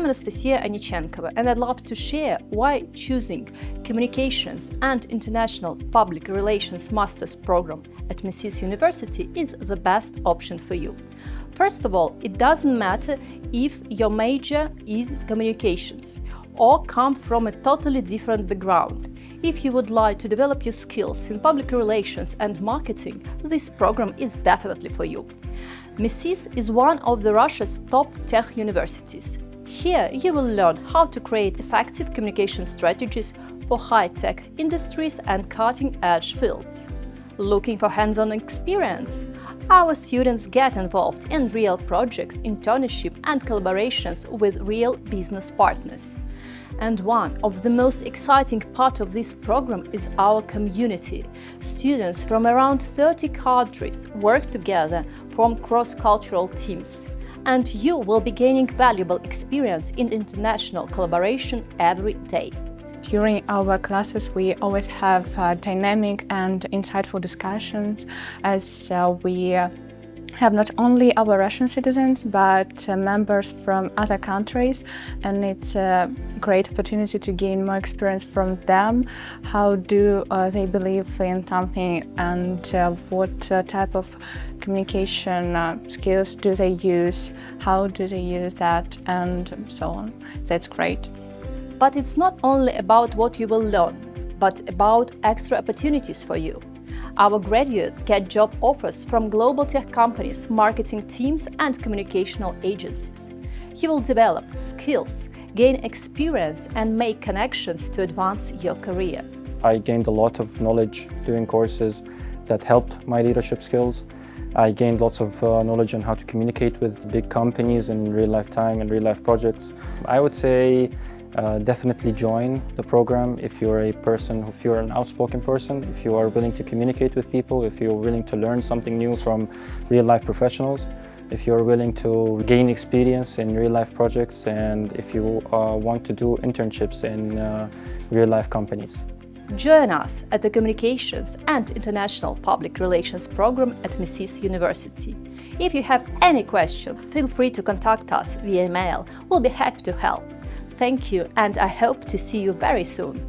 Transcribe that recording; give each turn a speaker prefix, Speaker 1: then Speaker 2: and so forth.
Speaker 1: I'm Anastasia Anichenkova, and I'd love to share why choosing Communications and International Public Relations Master's program at MISIS University is the best option for you. First of all, it doesn't matter if your major is communications or come from a totally different background. If you would like to develop your skills in public relations and marketing, this program is definitely for you. MISIS is one of Russia's top tech universities. Here you will learn how to create effective communication strategies for high-tech industries and cutting-edge fields. Looking for hands-on experience? Our students get involved in real projects, internship and collaborations with real business partners. And one of the most exciting parts of this program is our community. Students from around 30 countries work together, form cross-cultural teams. And you will be gaining valuable experience in international collaboration every day.
Speaker 2: During our classes, we always have dynamic and insightful discussions, as we have not only our Russian citizens, but members from other countries, and it's a great opportunity to gain more experience from them. How do they believe in something, and what type of communication skills do they use, how do they use that, and so on. That's great.
Speaker 1: But it's not only about what you will learn, but about extra opportunities for you. Our graduates get job offers from global tech companies, marketing teams and communicational agencies. You will develop skills, gain experience and make connections to advance your career.
Speaker 3: I gained a lot of knowledge doing courses that helped my leadership skills. I gained lots of knowledge on how to communicate with big companies in real-life time and real-life projects. I would say definitely join the program if you're an outspoken person, if you are willing to communicate with people, if you're willing to learn something new from real-life professionals, if you're willing to gain experience in real-life projects, and if you want to do internships in real-life companies.
Speaker 1: Join us at the Communications and International Public Relations program at MISIS University. If you have any question, feel free to contact us via email. We'll be happy to help. Thank you, and I hope to see you very soon.